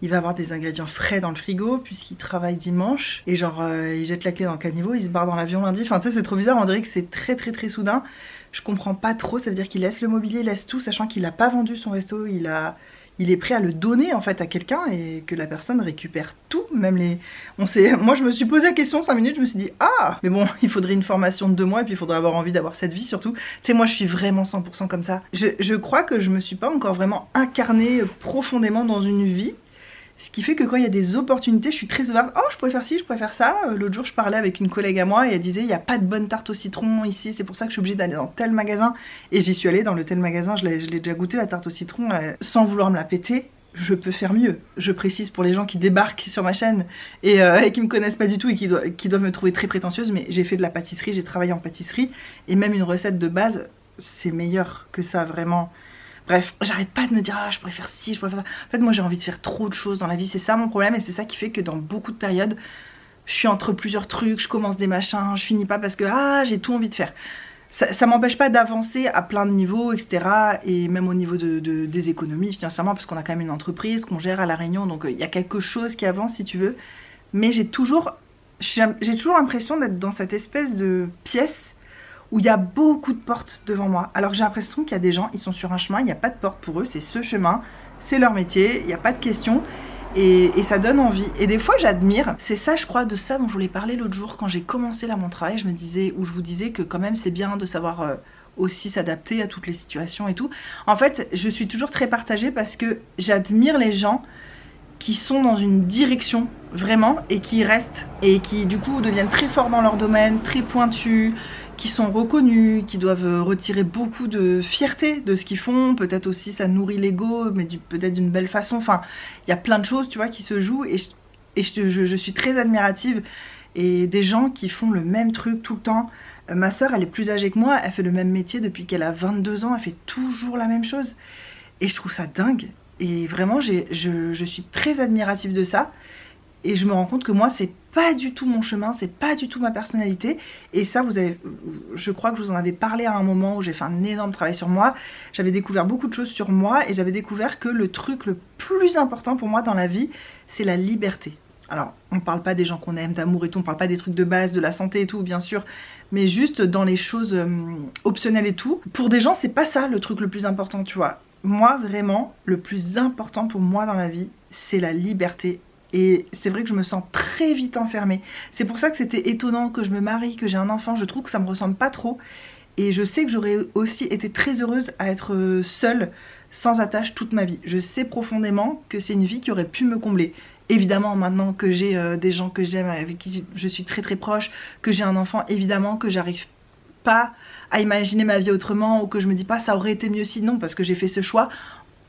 il va avoir des ingrédients frais dans le frigo puisqu'il travaille dimanche et genre il jette la clé dans le caniveau, il se barre dans l'avion lundi. Enfin tu sais c'est trop bizarre, on dirait que c'est très très très soudain. Je comprends pas trop, ça veut dire qu'il laisse le mobilier, il laisse tout, sachant qu'il a pas vendu son resto, il est prêt à le donner en fait à quelqu'un et que la personne récupère tout, même les... Moi je me suis posé la question 5 minutes, je me suis dit ah mais bon il faudrait une formation de 2 mois et puis il faudrait avoir envie d'avoir cette vie surtout. Tu sais moi je suis vraiment 100% comme ça. Je crois que je me suis pas encore vraiment incarnée profondément dans une vie. Ce qui fait que quand il y a des opportunités, je suis très ouverte. Oh, je pourrais faire ci, je pourrais faire ça. L'autre jour, je parlais avec une collègue à moi et elle disait il n'y a pas de bonne tarte au citron ici, c'est pour ça que je suis obligée d'aller dans tel magasin. Et j'y suis allée dans le tel magasin, je l'ai déjà goûté la tarte au citron, sans vouloir me la péter. Je peux faire mieux. Je précise pour les gens qui débarquent sur ma chaîne et qui me connaissent pas du tout et qui doivent me trouver très prétentieuse, mais j'ai fait de la pâtisserie, j'ai travaillé en pâtisserie et même une recette de base, c'est meilleur que ça vraiment. Bref, j'arrête pas de me dire ah je pourrais faire ci, je pourrais faire ça. En fait moi j'ai envie de faire trop de choses dans la vie, c'est ça mon problème et c'est ça qui fait que dans beaucoup de périodes, je suis entre plusieurs trucs, je commence des machins, je finis pas parce que ah j'ai tout envie de faire. Ça m'empêche pas d'avancer à plein de niveaux, etc. Et même au niveau des économies financièrement parce qu'on a quand même une entreprise qu'on gère à La Réunion, donc il y a quelque chose qui avance si tu veux. Mais j'ai toujours l'impression d'être dans cette espèce de pièce où il y a beaucoup de portes devant moi. Alors j'ai l'impression qu'il y a des gens, ils sont sur un chemin, il n'y a pas de porte pour eux, c'est ce chemin, c'est leur métier, il n'y a pas de questions. Et ça donne envie. Et des fois j'admire, c'est ça je crois, de ça dont je voulais parler l'autre jour quand j'ai commencé là mon travail, je vous disais que quand même c'est bien de savoir aussi s'adapter à toutes les situations et tout. En fait je suis toujours très partagée parce que j'admire les gens qui sont dans une direction vraiment et qui restent et qui du coup deviennent très forts dans leur domaine, très pointus, qui sont reconnus, qui doivent retirer beaucoup de fierté de ce qu'ils font, peut-être aussi ça nourrit l'ego, mais peut-être d'une belle façon, enfin il y a plein de choses tu vois qui se jouent et je suis très admirative et des gens qui font le même truc tout le temps. Ma soeur elle est plus âgée que moi, elle fait le même métier depuis qu'elle a 22 ans, elle fait toujours la même chose et je trouve ça dingue et vraiment je suis très admirative de ça Et je me rends compte que moi c'est pas du tout mon chemin, c'est pas du tout ma personnalité. Et ça je crois que je vous en avais parlé à un moment où j'ai fait un énorme travail sur moi. J'avais découvert beaucoup de choses sur moi et j'avais découvert que le truc le plus important pour moi dans la vie, c'est la liberté. Alors on parle pas des gens qu'on aime, d'amour et tout, on parle pas des trucs de base, de la santé et tout bien sûr, mais juste dans les choses optionnelles et tout. Pour des gens c'est pas ça le truc le plus important, tu vois. Moi vraiment le plus important pour moi dans la vie c'est la liberté. Et c'est vrai que je me sens très vite enfermée. C'est pour ça que c'était étonnant que je me marie, que j'ai un enfant. Je trouve que ça me ressemble pas trop. Et je sais que j'aurais aussi été très heureuse à être seule, sans attache toute ma vie. Je sais profondément que c'est une vie qui aurait pu me combler. Évidemment, maintenant que j'ai des gens que j'aime, avec qui je suis très très proche, que j'ai un enfant, évidemment que j'arrive pas à imaginer ma vie autrement, ou que je me dis pas ça aurait été mieux sinon, parce que j'ai fait ce choix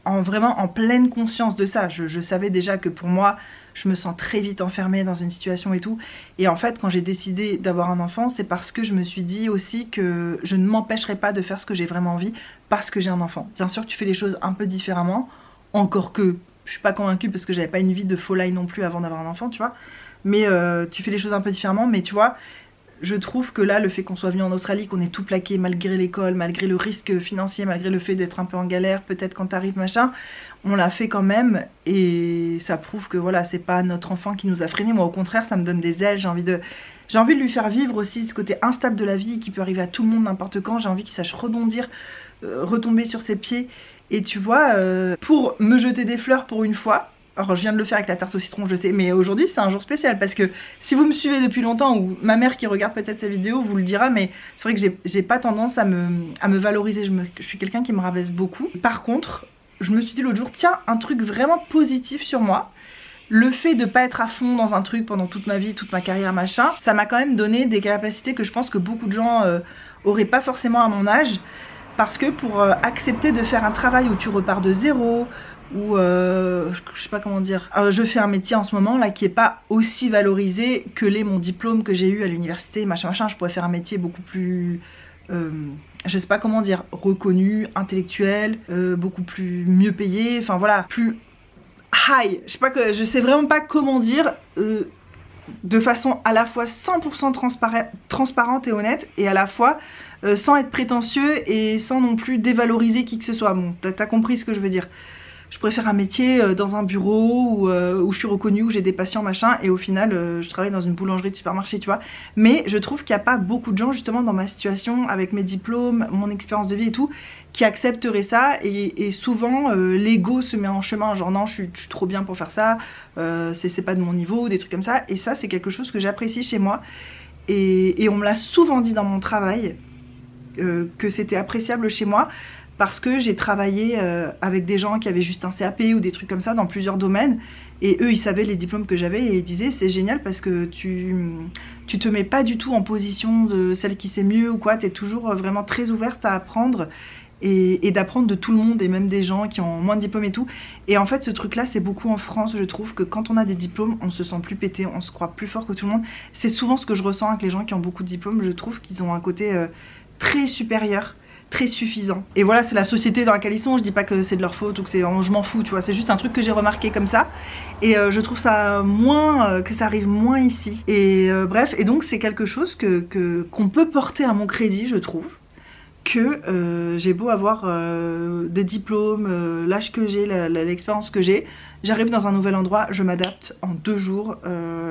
vraiment en pleine conscience de ça. Je savais déjà que pour moi, je me sens très vite enfermée dans une situation et tout. Et en fait, quand j'ai décidé d'avoir un enfant, c'est parce que je me suis dit aussi que je ne m'empêcherai pas de faire ce que j'ai vraiment envie parce que j'ai un enfant. Bien sûr que tu fais les choses un peu différemment, encore que je suis pas convaincue parce que j'avais pas une vie de folie non plus avant d'avoir un enfant, tu vois. Mais tu fais les choses un peu différemment, mais tu vois, je trouve que là, le fait qu'on soit venu en Australie, qu'on ait tout plaqué malgré l'école, malgré le risque financier, malgré le fait d'être un peu en galère, peut-être quand t'arrives machin, on l'a fait quand même et ça prouve que voilà, c'est pas notre enfant qui nous a freinés. Moi au contraire, ça me donne des ailes, j'ai envie de lui faire vivre aussi ce côté instable de la vie qui peut arriver à tout le monde n'importe quand. J'ai envie qu'il sache rebondir, retomber sur ses pieds. Et tu vois, pour me jeter des fleurs pour une fois, alors je viens de le faire avec la tarte au citron, je sais, mais aujourd'hui c'est un jour spécial parce que si vous me suivez depuis longtemps, ou ma mère qui regarde peut-être cette vidéo vous le dira, mais c'est vrai que j'ai pas tendance à me valoriser, je suis quelqu'un qui me rabaisse beaucoup. Par contre, je me suis dit l'autre jour, tiens, un truc vraiment positif sur moi, le fait de pas être à fond dans un truc pendant toute ma vie, toute ma carrière machin, ça m'a quand même donné des capacités que je pense que beaucoup de gens auraient pas forcément à mon âge, parce que pour accepter de faire un travail où tu repars de zéro, ou je sais pas comment dire, je fais un métier en ce moment là qui est pas aussi valorisé que l'est mon diplôme que j'ai eu à l'université, machin, je pourrais faire un métier beaucoup plus je sais pas comment dire, reconnu, intellectuel, beaucoup plus mieux payé, enfin voilà, plus high, je sais vraiment pas comment dire, de façon à la fois 100% transparente et honnête, et à la fois sans être prétentieux et sans non plus dévaloriser qui que ce soit. Bon, t'as compris ce que je veux dire. Je pourrais faire un métier dans un bureau où je suis reconnue, où j'ai des patients machin, et au final je travaille dans une boulangerie de supermarché, tu vois. Mais je trouve qu'il n'y a pas beaucoup de gens justement dans ma situation, avec mes diplômes, mon expérience de vie et tout, qui accepteraient ça, et souvent l'ego se met en chemin, genre non je suis trop bien pour faire ça, c'est pas de mon niveau, des trucs comme ça, et ça c'est quelque chose que j'apprécie chez moi, et on me l'a souvent dit dans mon travail, que c'était appréciable chez moi, parce que j'ai travaillé avec des gens qui avaient juste un CAP ou des trucs comme ça dans plusieurs domaines, et eux ils savaient les diplômes que j'avais et ils disaient c'est génial parce que tu te mets pas du tout en position de celle qui sait mieux ou quoi, t'es toujours vraiment très ouverte à apprendre et d'apprendre de tout le monde, et même des gens qui ont moins de diplômes et tout. Et en fait ce truc là c'est beaucoup en France, je trouve que quand on a des diplômes on se sent plus pété, on se croit plus fort que tout le monde. C'est souvent ce que je ressens avec les gens qui ont beaucoup de diplômes, je trouve qu'ils ont un côté très supérieur, très suffisant. Et voilà, c'est la société dans laquelle ils sont, je dis pas que c'est de leur faute ou que c'est, je m'en fous, tu vois, c'est juste un truc que j'ai remarqué comme ça, et je trouve ça moins, que ça arrive moins ici, et bref, et donc c'est quelque chose qu'on peut porter à mon crédit, je trouve, que j'ai beau avoir des diplômes, l'âge que j'ai, l'expérience que j'ai, j'arrive dans un nouvel endroit, je m'adapte en 2 jours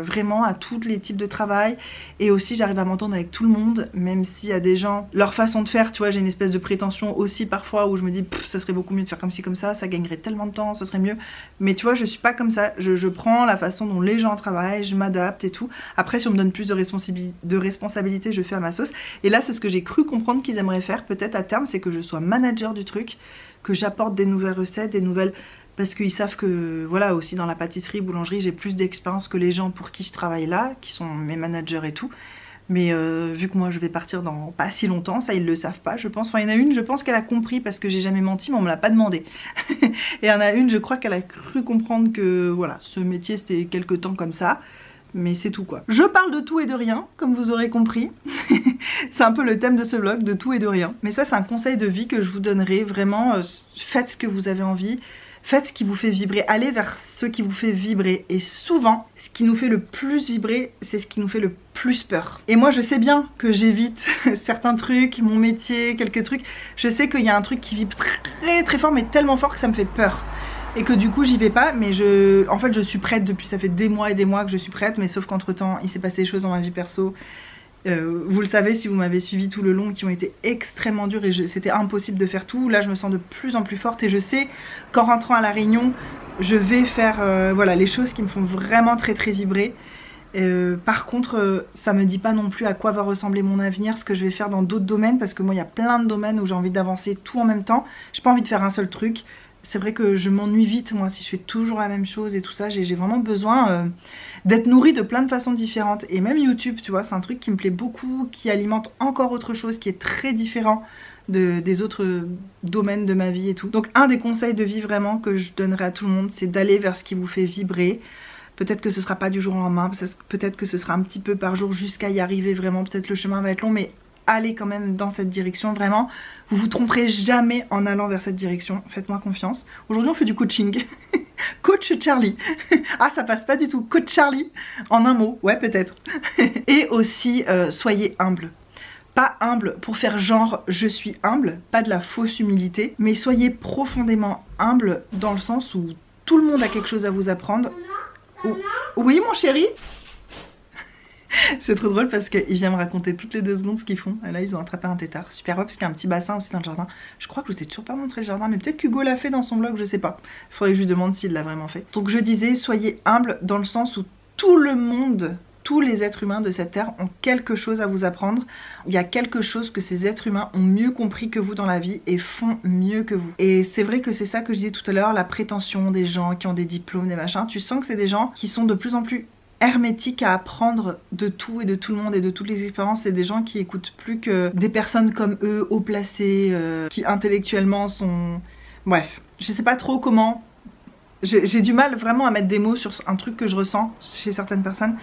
vraiment à tous les types de travail, et aussi j'arrive à m'entendre avec tout le monde, même s'il y a des gens, leur façon de faire, tu vois, j'ai une espèce de prétention aussi parfois où je me dis ça serait beaucoup mieux de faire comme ci comme ça gagnerait tellement de temps, ça serait mieux, mais tu vois je suis pas comme ça, je prends la façon dont les gens travaillent, je m'adapte et tout. Après si on me donne plus de responsabilité, je fais à ma sauce, et là c'est ce que j'ai cru comprendre qu'ils aimeraient faire peut-être à terme, c'est que je sois manager du truc, que j'apporte des nouvelles recettes, des nouvelles, parce qu'ils savent que voilà, aussi dans la pâtisserie, boulangerie, j'ai plus d'expérience que les gens pour qui je travaille là, qui sont mes managers et tout. Mais vu que moi je vais partir dans pas si longtemps, ça ils le savent pas je pense. Enfin il y en a une, je pense qu'elle a compris parce que j'ai jamais menti, mais on me l'a pas demandé. Et il y en a une, je crois qu'elle a cru comprendre que voilà, ce métier c'était quelque temps comme ça. Mais c'est tout quoi. Je parle de tout et de rien, comme vous aurez compris. C'est un peu le thème de ce vlog, de tout et de rien. Mais ça c'est un conseil de vie que je vous donnerai, vraiment, faites ce que vous avez envie. Faites ce qui vous fait vibrer, allez vers ce qui vous fait vibrer. Et souvent, ce qui nous fait le plus vibrer, c'est ce qui nous fait le plus peur. Et moi je sais bien que j'évite certains trucs, mon métier, quelques trucs. Je sais qu'il y a un truc qui vibre très très fort, mais tellement fort que ça me fait peur. Et que du coup j'y vais pas, mais en fait je suis prête depuis, ça fait des mois et des mois que je suis prête, mais sauf qu'entre temps il s'est passé des choses dans ma vie perso. Vous le savez si vous m'avez suivi tout le long, qui ont été extrêmement dures et c'était impossible de faire tout. Là je me sens de plus en plus forte et je sais qu'en rentrant à La Réunion je vais faire voilà, les choses qui me font vraiment très très vibrer. Par contre ça me dit pas non plus à quoi va ressembler mon avenir, ce que je vais faire dans d'autres domaines, parce que moi il y a plein de domaines où j'ai envie d'avancer tout en même temps. J'ai pas envie de faire un seul truc. C'est vrai que je m'ennuie vite moi si je fais toujours la même chose et tout ça. J'ai vraiment besoin d'être nourrie de plein de façons différentes. Et même YouTube, tu vois, c'est un truc qui me plaît beaucoup, qui alimente encore autre chose, qui est très différent des autres domaines de ma vie et tout. Donc un des conseils de vie vraiment que je donnerais à tout le monde, c'est d'aller vers ce qui vous fait vibrer. Peut-être que ce sera pas du jour au lendemain, peut-être que ce sera un petit peu par jour jusqu'à y arriver vraiment. Peut-être le chemin va être long, mais allez quand même dans cette direction, vraiment. Vous vous tromperez jamais en allant vers cette direction, faites-moi confiance. Aujourd'hui on fait du coaching. Coach Charlie. Ah ça passe pas du tout. Coach Charlie en un mot, ouais peut-être. Et aussi soyez humble. Pas humble pour faire genre je suis humble, pas de la fausse humilité, mais soyez profondément humble dans le sens où tout le monde a quelque chose à vous apprendre. Oui mon chéri. C'est trop drôle parce qu'il vient me raconter toutes les 2 secondes ce qu'ils font. Et là ils ont attrapé un tétard, super ouais, parce qu'il y a un petit bassin aussi dans le jardin. Je crois que je vous ai toujours pas montré le jardin, mais peut-être qu'Hugo l'a fait dans son vlog, je sais pas. Il faudrait que je lui demande s'il l'a vraiment fait. Donc je disais soyez humble dans le sens où tout le monde, tous les êtres humains de cette terre ont quelque chose à vous apprendre. Il y a quelque chose que ces êtres humains ont mieux compris que vous dans la vie et font mieux que vous. Et c'est vrai que c'est ça que je disais tout à l'heure, la prétention des gens qui ont des diplômes, des machins. Tu sens que c'est des gens qui sont de plus en plus hermétique à apprendre de tout et de tout le monde et de toutes les expériences. C'est des gens qui écoutent plus que des personnes comme eux, haut placées, qui intellectuellement sont... Bref, je sais pas trop comment... J'ai du mal vraiment à mettre des mots sur un truc que je ressens chez certaines personnes.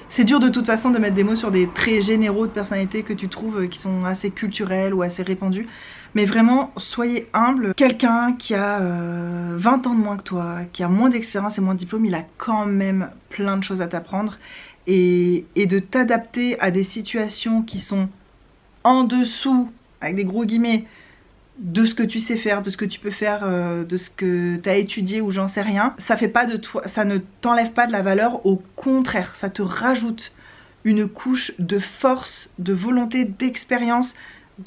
C'est dur de toute façon de mettre des mots sur des traits généraux de personnalité que tu trouves qui sont assez culturels ou assez répandus. Mais vraiment, soyez humble. Quelqu'un qui a 20 ans de moins que toi, qui a moins d'expérience et moins de diplôme, il a quand même plein de choses à t'apprendre. Et de t'adapter à des situations qui sont en dessous, avec des gros guillemets, de ce que tu sais faire, de ce que tu peux faire, de ce que tu as étudié ou j'en sais rien. Ça fait pas de toi, ça ne t'enlève pas de la valeur, au contraire, ça te rajoute une couche de force, de volonté, d'expérience,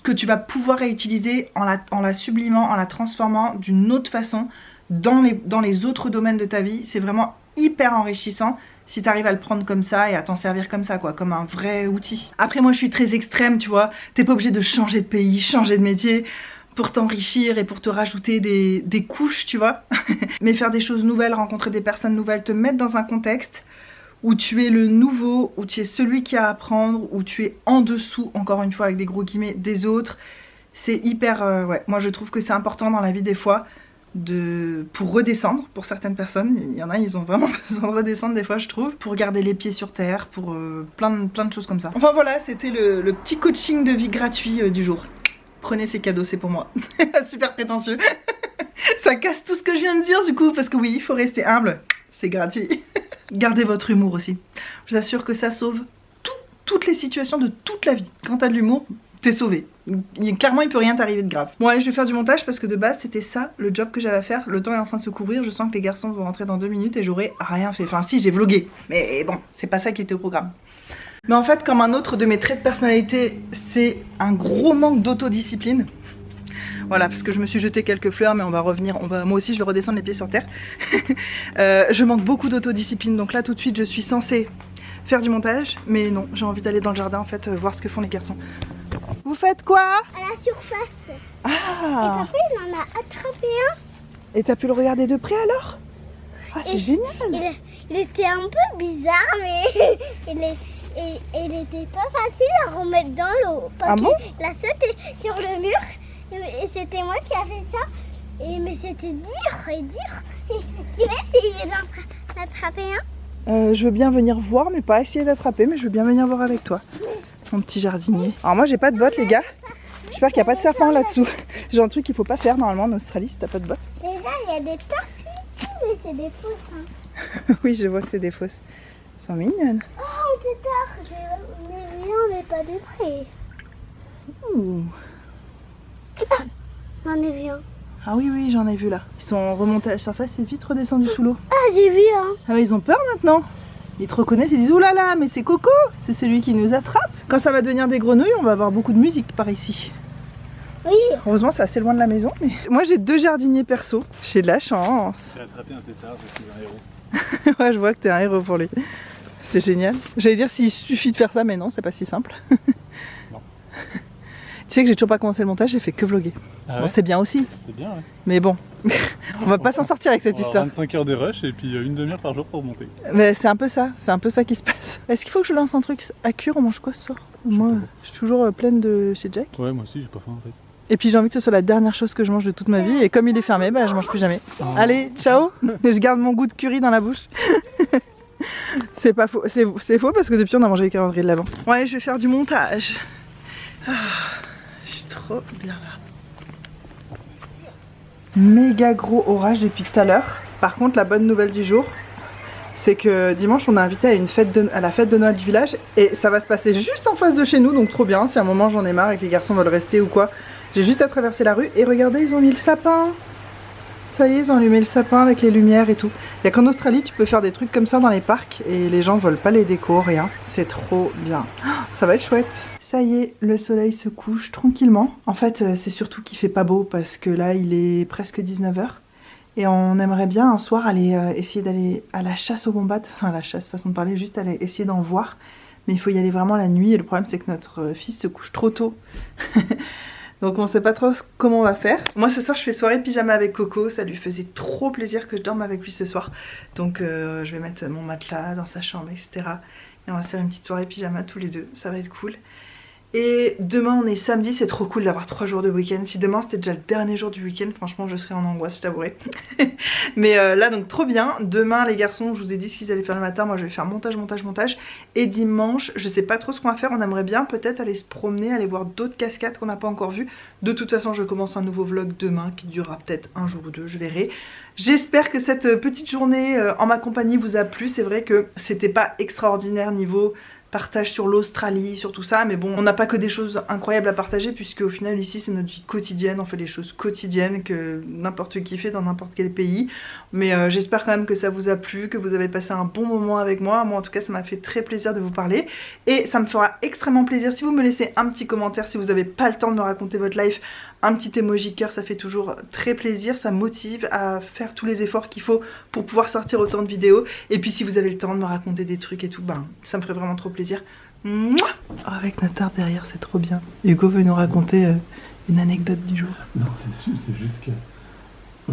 que tu vas pouvoir réutiliser en la sublimant, en la transformant d'une autre façon dans les autres domaines de ta vie. C'est vraiment hyper enrichissant si tu arrives à le prendre comme ça et à t'en servir comme ça, quoi, comme un vrai outil. Après moi je suis très extrême, tu vois, t'es pas obligé de changer de pays, changer de métier pour t'enrichir et pour te rajouter des couches, tu vois. Mais faire des choses nouvelles, rencontrer des personnes nouvelles, te mettre dans un contexte où tu es le nouveau, où tu es celui qui a à apprendre, où tu es en dessous, encore une fois avec des gros guillemets, des autres. C'est hyper... ouais, moi je trouve que c'est important dans la vie des fois, pour redescendre, pour certaines personnes. Il y en a, ils ont vraiment besoin de redescendre des fois je trouve, pour garder les pieds sur terre, pour plein de choses comme ça. Enfin voilà, c'était le petit coaching de vie gratuit du jour. Prenez ces cadeaux, c'est pour moi. Super prétentieux. Ça casse tout ce que je viens de dire du coup, parce que oui, il faut rester humble, c'est gratuit. Gardez votre humour aussi. Je vous assure que ça sauve toutes les situations de toute la vie. Quand t'as de l'humour, t'es sauvé. Clairement, il peut rien t'arriver de grave. Bon allez, je vais faire du montage parce que de base, c'était ça le job que j'avais à faire. Le temps est en train de se couvrir. Je sens que les garçons vont rentrer dans 2 minutes et j'aurai rien fait. Enfin si, j'ai vlogué. Mais bon, c'est pas ça qui était au programme. Mais en fait, comme un autre de mes traits de personnalité, c'est un gros manque d'autodiscipline. Voilà, parce que je me suis jeté quelques fleurs, mais on va revenir, moi aussi je vais redescendre les pieds sur terre. Je manque beaucoup d'autodiscipline, donc là tout de suite je suis censée faire du montage, mais non, j'ai envie d'aller dans le jardin en fait, voir ce que font les garçons. Vous faites quoi? À la surface. Ah! Et papa il en a attrapé un. Et t'as pu le regarder de près alors? Ah c'est génial! Il était un peu bizarre, mais il était pas facile à remettre dans l'eau. Parce Ah bon? qu'il a sauté sur le mur. Et c'était moi qui a fait ça. Mais c'était dur et dur. Tu vas essayer d'attraper un? Je veux bien venir voir, mais pas essayer d'attraper, mais je veux bien venir voir avec toi. Mon petit jardinier. Alors moi j'ai pas de bottes les gars. J'espère qu'il n'y a pas de serpent là-dessous. J'ai un truc qu'il faut pas faire normalement en Australie si t'as pas de bottes. Déjà il y a des tortues. mais c'est des fausses. Hein. Oui, je vois que c'est des fausses. Elles sont mignonnes. Oh, c'est tard. J'en ai vu un, mais pas de près. Ouh. J'en ai vu un. Ah oui, oui, j'en ai vu là. Ils sont remontés à la surface et vite redescendus sous l'eau. Ah, j'ai vu un. Ah bah ils ont peur maintenant. Ils te reconnaissent, ils disent « Ouh là là, mais c'est Coco, c'est celui qui nous attrape !» Quand ça va devenir des grenouilles, on va avoir beaucoup de musique par ici. Oui. Heureusement, c'est assez loin de la maison. Mais... Moi, j'ai 2 jardiniers perso. J'ai de la chance. J'ai attrapé un tétard, je suis un héros. Ouais, je vois que t'es un héros pour lui. C'est génial. J'allais dire s'il suffit de faire ça, mais non, c'est pas si simple. Non. Tu sais que j'ai toujours pas commencé le montage, j'ai fait que vlogger. Ah Bon, ouais, c'est bien aussi, c'est bien, ouais. mais bon, on va pas s'en sortir avec cette On va histoire. avoir 25 heures de rush et puis une demi-heure par jour pour monter. Mais c'est un peu ça qui se passe. Est-ce qu'il faut que je lance un truc à cuire? On mange quoi ce soir? Moi, je suis toujours pleine de chez Jack. Ouais, moi aussi, j'ai pas faim en fait. Et puis j'ai envie que ce soit la dernière chose que je mange de toute ma vie. Et comme il est fermé, bah je mange plus jamais. Allez, ciao. Je garde mon goût de curry dans la bouche. C'est pas faux, c'est faux parce que depuis on a mangé les calendriers de l'avant. Bon allez, je vais faire du montage. Ah, je suis trop bien là. Méga gros orage depuis tout à l'heure. Par contre, la bonne nouvelle du jour, c'est que dimanche on est invité à la fête de Noël du village et ça va se passer juste en face de chez nous, donc trop bien. Si à un moment j'en ai marre et que les garçons veulent rester ou quoi, j'ai juste à traverser la rue et regardez, ils ont mis le sapin. Ça y est, ils ont allumé le sapin avec les lumières et tout. Il y a qu'en Australie, tu peux faire des trucs comme ça dans les parcs et les gens veulent pas les décos, rien. C'est trop bien. Ça va être chouette. Ça y est, le soleil se couche tranquillement. En fait, c'est surtout qu'il fait pas beau parce que là, il est presque 19h. Et on aimerait bien un soir aller essayer d'aller à la chasse au wombat. Enfin, la chasse, façon de parler, juste aller essayer d'en voir. Mais il faut y aller vraiment la nuit et le problème, c'est que notre fils se couche trop tôt. Donc on sait pas trop comment on va faire. Moi ce soir je fais soirée de pyjama avec Coco, ça lui faisait trop plaisir que je dorme avec lui ce soir. Donc je vais mettre mon matelas dans sa chambre, etc. Et on va faire une petite soirée pyjama tous les deux, ça va être cool. Et demain on est samedi, c'est trop cool d'avoir 3 jours de week-end. Si demain c'était déjà le dernier jour du week-end, franchement je serais en angoisse, je t'avouerai. Mais là donc trop bien. Demain les garçons, je vous ai dit ce qu'ils allaient faire le matin, moi je vais faire montage. Et dimanche, je sais pas trop ce qu'on va faire, on aimerait bien peut-être aller se promener, aller voir d'autres cascades qu'on n'a pas encore vues. De toute façon je commence un nouveau vlog demain qui durera peut-être un jour ou deux, je verrai. J'espère que cette petite journée en ma compagnie vous a plu. C'est vrai que c'était pas extraordinaire niveau partage sur l'Australie, sur tout ça, mais bon, on n'a pas que des choses incroyables à partager puisque au final ici c'est notre vie quotidienne, on fait les choses quotidiennes que n'importe qui fait dans n'importe quel pays. Mais j'espère quand même que ça vous a plu, que vous avez passé un bon moment avec moi. Moi en tout cas ça m'a fait très plaisir de vous parler et ça me fera extrêmement plaisir si vous me laissez un petit commentaire, si vous n'avez pas le temps de me raconter votre life, un petit emoji cœur, ça fait toujours très plaisir, ça motive à faire tous les efforts qu'il faut pour pouvoir sortir autant de vidéos. Et puis si vous avez le temps de me raconter des trucs et tout, ben ça me ferait vraiment trop plaisir. Mouah, avec notre tarte derrière, c'est trop bien. Hugo veut nous raconter une anecdote du jour. Non, c'est juste que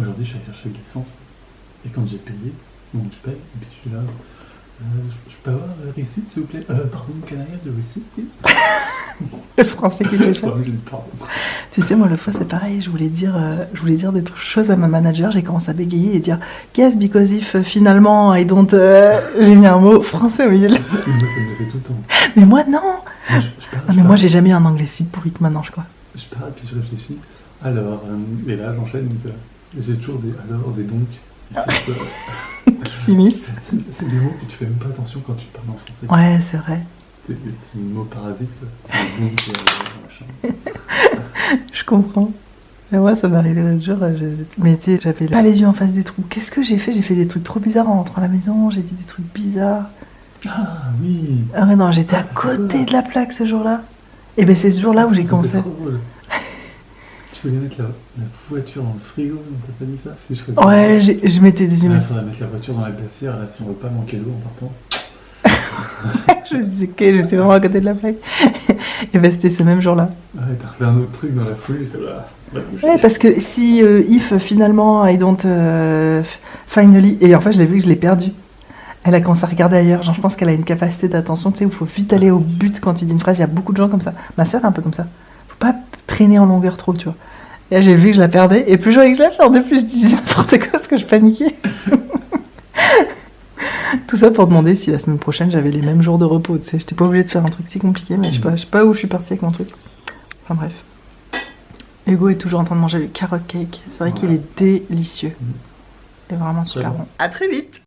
aujourd'hui je suis allé chercher l'essence et quand j'ai payé, bon je paye et puis je suis là, je peux avoir la receipt s'il vous plaît, pardon, can I have the receipt please? Le français qui t'échappe. Pardon. Tu sais, moi l'autre fois c'est pareil, je voulais dire des choses à ma manager, j'ai commencé à bégayer et dire yes because if finalement I don't, j'ai mis un mot français au milieu de la... Moi ça me fait tout le temps. Mais moi non. Non mais moi j'ai jamais eu un anglais si pourri que maintenant je crois. Je parle et puis je réfléchis, alors, et là j'enchaîne, j'ai toujours des alors, des donc, qui s'immiscent. c'est des mots que tu fais même pas attention quand tu parles en français. Ouais, c'est vrai. Des petits mots parasites quoi. Donc, machin. Je comprends. Et moi ça m'est arrivé l'autre jour, mais tu sais, j'avais pas les yeux en face des trous. Qu'est-ce que j'ai fait? J'ai fait des trucs trop bizarres en rentrant à la maison, j'ai dit des trucs bizarres. Ah oui. Ah ouais non, j'étais à côté de la plaque ce jour-là. Et ben c'est ce jour-là où j'ai commencé. Tu voulais mettre la voiture dans le frigo, non t'as pas dit ça? Si je crois. Ouais, je m'étais dit... Il faudrait mettre la voiture dans la glacière là si on veut pas manquer d'eau en partant. Je me disais que j'étais vraiment à côté de la plaque. Et ben c'était ce même jour-là. Ouais, t'as fait un autre truc dans la foulée, c'est là. Ouais, parce que si if finalement I don't finally, et en fait je l'ai vu que je l'ai perdu. Elle a commencé à regarder ailleurs, genre je pense qu'elle a une capacité d'attention, tu sais, où il faut vite aller au but quand tu dis une phrase. Il y a beaucoup de gens comme ça. Ma soeur est un peu comme ça. Faut pas traîner en longueur trop, tu vois. Et là j'ai vu que je la perdais, et plus je voyais que je la perdais, plus je disais n'importe quoi parce que je paniquais. Tout ça pour demander si la semaine prochaine j'avais les mêmes jours de repos, tu sais. J'étais pas obligée de faire un truc si compliqué, mais je sais pas où je suis partie avec mon truc. Enfin bref. Hugo est toujours en train de manger le carrot cake. C'est vrai qu'il est délicieux. Il est vraiment super bon. bon. À très vite.